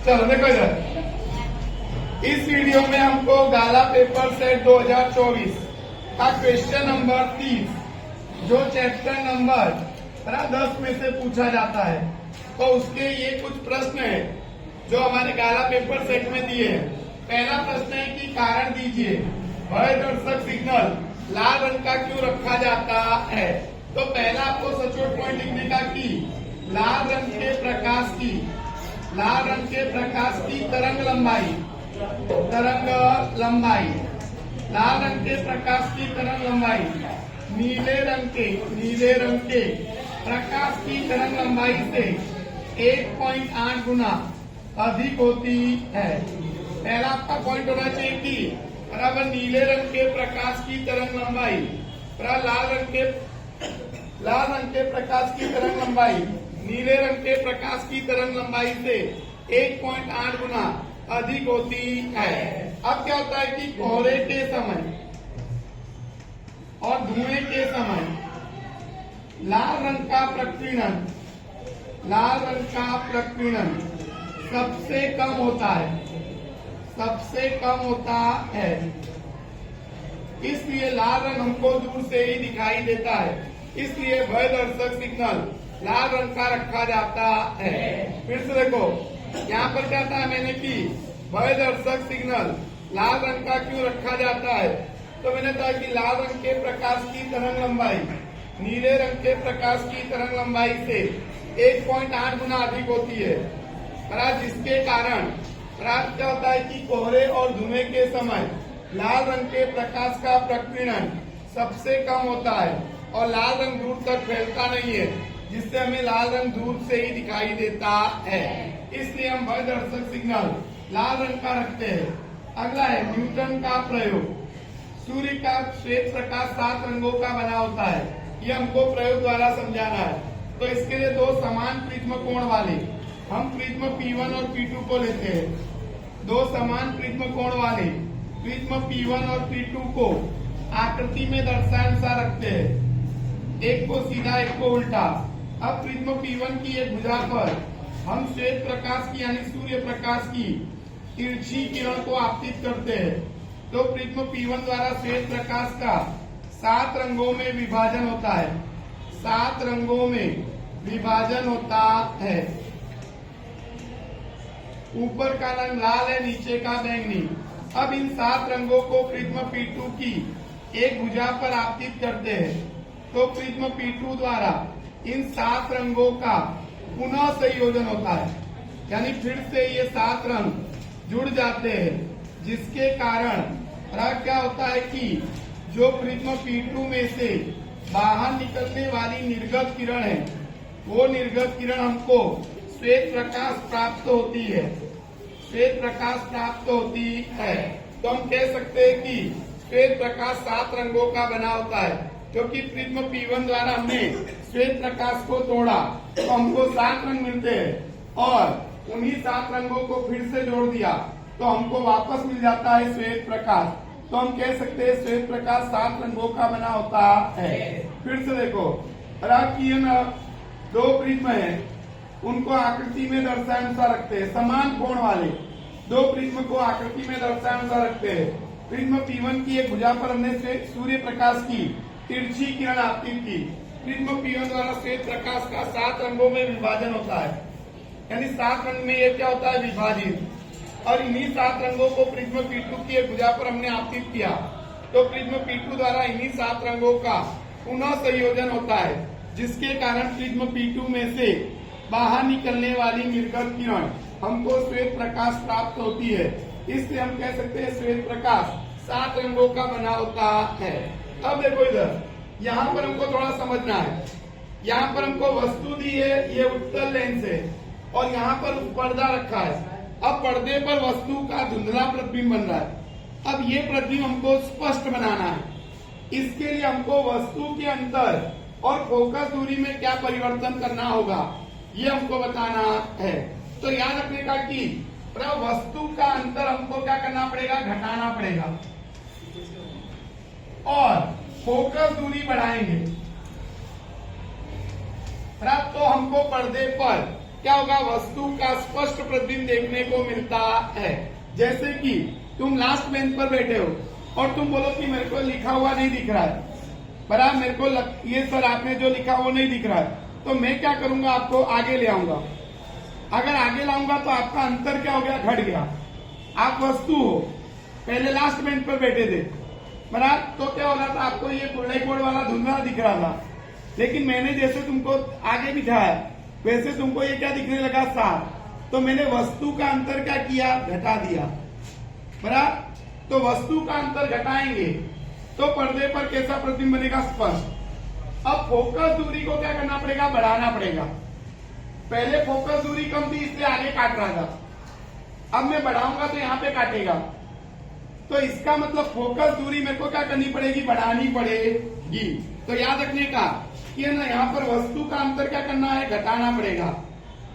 चलो देखो इधर, इस वीडियो में हमको गाला पेपर सेट 2024 का क्वेश्चन नंबर 30 जो चैप्टर नंबर 10 में से पूछा जाता है, तो उसके ये कुछ प्रश्न है जो हमारे गाला पेपर सेट में दिए हैं। पहला प्रश्न है कि कारण दीजिए, भय दर्शक सिग्नल लाल रंग का क्यों रखा जाता है। तो पहला आपको सचोट पॉइंट लिखने का कि लाल रंग के प्रकाश की तरंग लंबाई, लाल रंग के प्रकाश की तरंग लंबाई नीले रंग के प्रकाश की तरंग लंबाई से 1.8 गुना अधिक होती है। पहला आपका पॉइंट होना चाहिए कि बराबर नीले रंग के प्रकाश की तरंग लंबाई लाल रंग के प्रकाश की तरंग लंबाई नीले रंग के प्रकाश की तरंग लंबाई से 1.8 गुना अधिक होती है। अब क्या होता है कि कोहरे के समय और धुएं के समय लाल रंग का प्रकीर्णन सबसे कम होता है, इसलिए लाल रंग हमको दूर से ही दिखाई देता है। इसलिए भय दर्शक सिग्नल लाल रंग का रखा जाता है। फिर से देखो, यहाँ पर क्या था मैंने कि भय दर्शक सिग्नल लाल रंग का क्यों रखा जाता है। तो मैंने कहा कि लाल रंग के प्रकाश की तरंग लंबाई नीले रंग के प्रकाश की तरंग लंबाई से 1.8 गुना अधिक होती है, जिसके कारण क्या होता है कि कोहरे और धुएं के समय लाल रंग के प्रकाश का प्रकीर्णन सबसे कम होता है और लाल रंग दूर तक फैलता नहीं है, जिससे हमें लाल रंग दूर से ही दिखाई देता है। इसलिए हम भय दर्शक सिग्नल लाल रंग का रखते हैं। अगला है न्यूटन का प्रयोग। सूर्य का श्वेत प्रकाश 7 रंगों का बना होता है, ये हमको प्रयोग द्वारा समझाना है। तो इसके लिए दो समान प्रिज्म कोण वाले हम प्रिज्म P1 और P2 को लेते हैं। दो समान प्रिज्म कोण वाले प्रिज्म P1 और P2 को आकृति में दर्शाए अनुसार रखते हैं, एक को सीधा एक को उल्टा। अब प्रिज्म P1 की एक भुजा पर हम श्वेत प्रकाश की यानी सूर्य प्रकाश की तिरछी किरण को आपतित करते हैं, तो प्रिज्म P1 द्वारा श्वेत प्रकाश का 7 रंगों में विभाजन होता है। 7 रंगों में विभाजन होता है। ऊपर का रंग लाल है, नीचे का बैंगनी। अब इन 7 रंगों को प्रिज्म P2 की एक भुजा पर आपतित करते हैं, तो प्रिज्म P2 द्वारा इन 7 रंगों का पुनः संयोजन होता है, यानी फिर से ये 7 रंग जुड़ जाते हैं, जिसके कारण क्या होता है कि जो प्रिज्म P2 में से बाहर निकलने वाली निर्गत किरण है, वो निर्गत किरण हमको श्वेत प्रकाश प्राप्त होती है। तो हम कह सकते हैं कि श्वेत प्रकाश 7 रंगों का बना होता है, क्योंकि प्रिज्म P1 द्वारा हमने श्वेत प्रकाश को तोड़ा तो हमको 7 रंग मिलते हैं, और उन्हीं 7 रंगों को फिर से जोड़ दिया तो हमको वापस मिल जाता है श्वेत प्रकाश। तो हम कह सकते हैं श्वेत प्रकाश 7 रंगों का बना होता है। फिर से देखो, दो प्रिज्म है, उनको आकृति में दर्शाए अनुसार रखते हैं। समान कोण वाले दो प्रिज्म को आकृति में दर्शाए अनुसार रखते हैं। प्रिज्म P1 की एक भुजा पर हमने सूर्य प्रकाश की तिरछी किरण आपतित की। प्रिज्म P1 द्वारा श्वेत प्रकाश का 7 रंगों में विभाजन होता है, यानी 7 रंग में ये क्या होता है, विभाजित। और इन्हीं 7 रंगों को प्रिज्म P2 की एक भुजा पर हमने आपतित किया, तो प्रिज्म P2 द्वारा इन्हीं 7 रंगों का पुनः संयोजन होता है, जिसके कारण प्रिज्म P2 में से बाहर निकलने वाली निर्गत किरण हमको श्वेत प्रकाश प्राप्त होती है। इसलिए हम कह सकते हैं श्वेत प्रकाश 7 रंगों का बना होता है। अब देखो इधर, यहाँ पर हमको थोड़ा समझना है। यहाँ पर हमको वस्तु दी है, ये उत्तल लेंस है, और यहाँ पर पर्दा रखा है। अब पर्दे पर वस्तु का धुंधला प्रतिबिंब बन रहा है। अब ये प्रतिबिंब हमको स्पष्ट बनाना है। इसके लिए हमको वस्तु के अंतर और फोकस दूरी में क्या परिवर्तन करना होगा, ये हमको बताना है। तो याद रखने का कि वस्तु का अंतर हमको क्या करना पड़ेगा, घटाना पड़ेगा, और फोकस दूरी बढ़ाएंगे। तो हमको पर्दे पर क्या होगा, वस्तु का स्पष्ट प्रतिबिंब देखने को मिलता है। जैसे कि तुम लास्ट बेंच पर बैठे हो और तुम बोलो कि मेरे को लिखा हुआ नहीं दिख रहा है, बराबर, मेरे को ये सर आपने जो लिखा वो नहीं दिख रहा है, तो मैं क्या करूंगा, आपको आगे ले आऊंगा। अगर आगे लाऊंगा तो आपका अंतर क्या हो गया, घट गया। आप वस्तु हो, पहले लास्ट बेंच पर बैठे थे, बराबर, तो क्या हो रहा था, आपको ये ब्लैक बोर्ड वाला धुंधला दिख रहा था, लेकिन मैंने जैसे तुमको आगे बिठाया वैसे तुमको ये क्या दिखने लगा, साफ। तो मैंने वस्तु का अंतर क्या किया, घटा दिया, बराबर। तो वस्तु का अंतर घटाएंगे तो पर्दे पर कैसा प्रतिबिंब बनेगा, स्पष्ट। अब फोकस दूरी को क्या करना पड़ेगा, बढ़ाना पड़ेगा। पहले फोकस दूरी कम थी इसलिए आगे काट रहा था, अब मैं बढ़ाऊंगा तो यहाँ पे काटेगा। तो इसका मतलब फोकस दूरी मेरे को क्या करनी पड़ेगी, बढ़ानी पड़ेगी। तो याद रखने का कि है ना, यहाँ पर वस्तु का अंतर क्या करना है, घटाना पड़ेगा।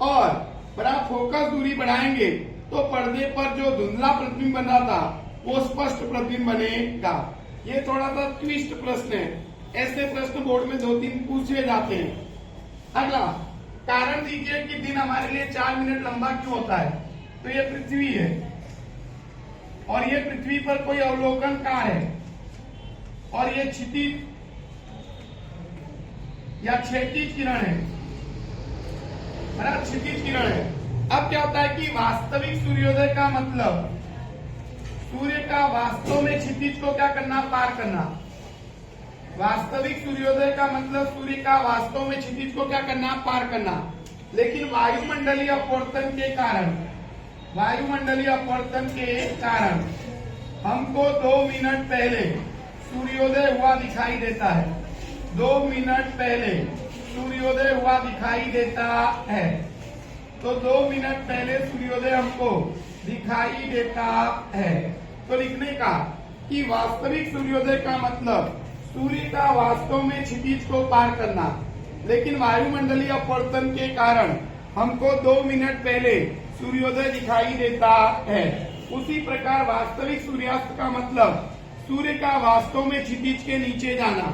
और बराबर फोकस दूरी बढ़ाएंगे तो पर्दे पर जो धुंधला प्रतिबिंब बन रहा था वो स्पष्ट प्रतिबिंब बनेगा। ये थोड़ा सा ट्विस्ट प्रश्न है, ऐसे प्रश्न बोर्ड में 2-3 पूछे जाते हैं। अगला कारण दीजिए कि दिन हमारे लिए 4 मिनट लंबा क्यों होता है। तो ये पृथ्वी है और ये पृथ्वी पर कोई अवलोकन कहाँ है, और ये क्षितिज या क्षैतिज किरण है, क्षितिज किरण है। अब क्या होता है कि वास्तविक सूर्योदय का मतलब सूर्य का वास्तव में क्षितिज को क्या करना, पार करना। वास्तविक सूर्योदय का मतलब सूर्य का वास्तव में क्षितिज को क्या करना, पार करना। लेकिन वायुमंडलीय अपवर्तन के कारण, वायुमंडलीय अपवर्तन के कारण हमको 2 मिनट पहले सूर्योदय हुआ दिखाई देता है। 2 मिनट पहले सूर्योदय हुआ दिखाई देता है। तो 2 मिनट पहले सूर्योदय हमको दिखाई देता है। तो लिखने का कि वास्तविक सूर्योदय का मतलब सूर्य का वास्तव में क्षितिज को पार करना, लेकिन वायुमंडलीय अपवर्तन के कारण हमको 2 मिनट पहले सूर्योदय दिखाई देता है। उसी प्रकार वास्तविक सूर्यास्त का मतलब सूर्य का वास्तव में क्षितिज के नीचे जाना,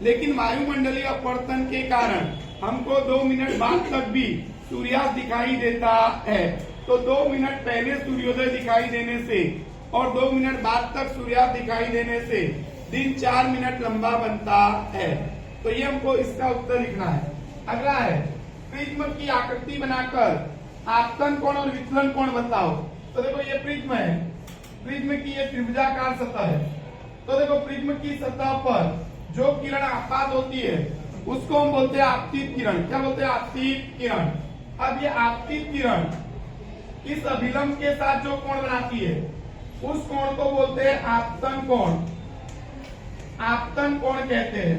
लेकिन वायुमंडलीय अपवर्तन के कारण हमको 2 मिनट बाद तक भी सूर्यास्त दिखाई देता है। तो 2 मिनट पहले सूर्योदय दिखाई देने से और 2 मिनट बाद तक सूर्यास्त दिखाई देने से दिन 4 मिनट लंबा बनता है। तो ये हमको इसका उत्तर लिखना है। अगला है प्रिज्म की आकृति बनाकर आपतन कोण और विचलन कोण बताओ। तो देखो ये प्रिज्म है, प्रिज्म की ये त्रिभुजाकार सतह है। तो देखो प्रिज्म की सतह पर जो किरण आपात होती है उसको हम बोलते हैं आपतित किरण। क्या बोलते हैं, आपतित किरण। अब ये आपतित किरण इस अभिलंब के साथ जो कोण बनाती है उस कोण को बोलते हैं आपतन कोण। आपतन कोण कहते हैं,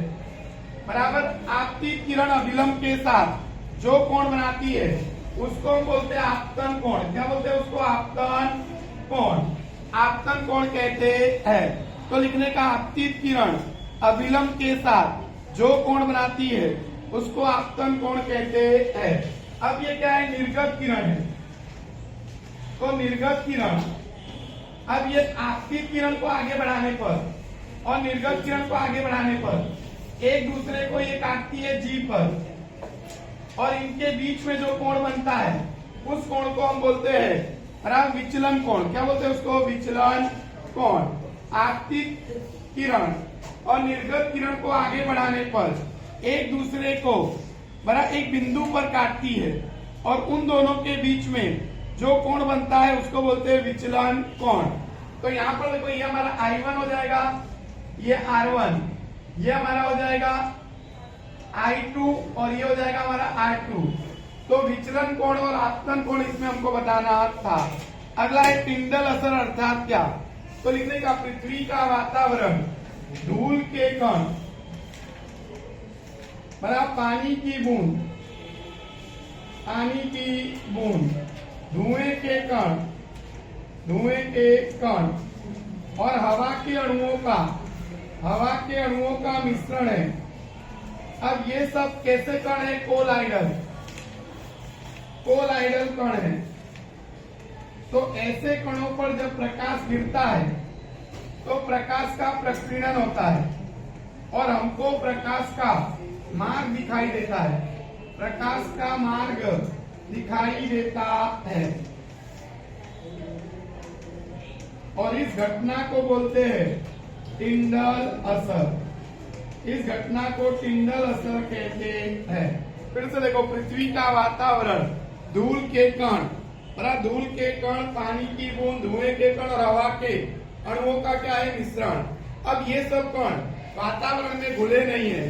बराबर। आपतित किरण अभिलंब के साथ जो कोण बनाती है उसको हम बोलते हैं आपतन कोण। क्या बोलते हैं उसको, आपतन कोण। आपतन कोण कहते हैं। तो लिखने का आपतित किरण अभिलंब के साथ जो कोण बनाती है उसको आपतन कोण कहते हैं। अब ये क्या है, निर्गत किरण है। तो निर्गत किरण, अब ये आपतित किरण को आगे बढ़ाने पर और निर्गत किरण को आगे बढ़ाने पर एक दूसरे को ये काटती है जी पर, और इनके बीच में जो कोण बनता है उस कोण को हम बोलते हैं विचलन कोण। क्या बोलते हैं उसको, विचलन कोण। आपतित किरण और निर्गत किरण को आगे बढ़ाने पर एक दूसरे को एक बिंदु पर काटती है, और उन दोनों के बीच में जो कोण बनता है उसको बोलते हैं विचलन कोण। तो यहाँ पर देखो ये हमारा I1 हो जाएगा, ये R1, ये हमारा हो जाएगा I2 और ये हो जाएगा हमारा R2। तो विचलन कोण और आपतन कोण इसमें हमको बताना था। अगला है टिंडल असर अर्थात क्या। तो लिखने का पृथ्वी का वातावरण, धूल के कण, पानी की बूंद, पानी की बूंद, धुएं के कण, धुएं के कण और हवा के अणुओं का, हवा के अणुओं का मिश्रण है। अब ये सब कैसे कण है, कोलाइडल, कोलाइडल कण है। तो ऐसे कणों पर जब प्रकाश गिरता है तो प्रकाश का प्रकीर्णन होता है और हमको प्रकाश का मार्ग दिखाई देता है। प्रकाश का मार्ग दिखाई देता है और इस घटना को बोलते हैं टिंडल असर। इस घटना को टिंडल असर कहते हैं। फिर से देखो, पृथ्वी का वातावरण, धूल के कण, धूल के कण, पानी की बूंद, धुएं के कण और हवा के अणुओं का क्या है, मिश्रण। अब ये सब कण वातावरण में घुले नहीं है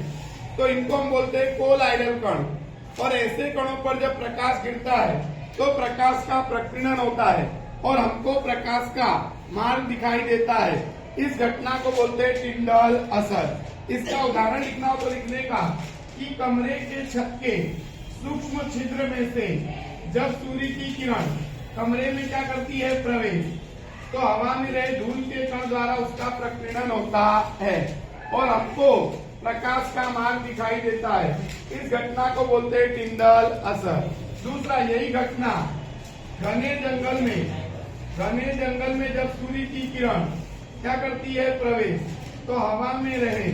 तो इनको हम बोलते हैं कोलाइडल कण। और ऐसे कणों पर जब प्रकाश गिरता है तो प्रकाश का प्रकीर्णन होता है और हमको प्रकाश का मार्ग दिखाई देता है। इस घटना को बोलते हैं टिंडल असर। इसका उदाहरण लिखना हो तो लिखने का कि कमरे के छत के सूक्ष्म छिद्र में से जब सूर्य की किरण कमरे में क्या करती है, प्रवेश, तो हवा में रहे धूल के कण द्वारा उसका प्रकीर्णन होता है और हमको प्रकाश का मार्ग दिखाई देता है। इस घटना को बोलते हैं टिंडल असर। दूसरा, यही घटना घने जंगल में जब सूर्य की किरण क्या करती है, प्रवेश, तो हवा में रहे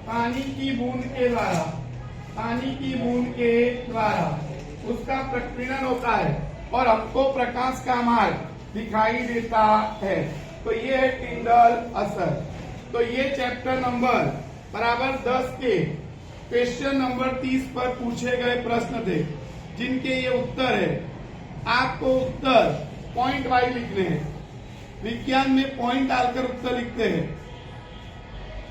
पानी की बूंद के द्वारा उसका प्रकीर्णन होता है और हमको प्रकाश का मार्ग दिखाई देता है। तो ये है टिंडल असर। तो ये चैप्टर नंबर बराबर 10 के क्वेश्चन नंबर 30 पर पूछे गए प्रश्न थे, जिनके ये उत्तर है। आपको उत्तर पॉइंट वाइज लिखने हैं। विज्ञान में पॉइंट डालकर उत्तर लिखते हैं।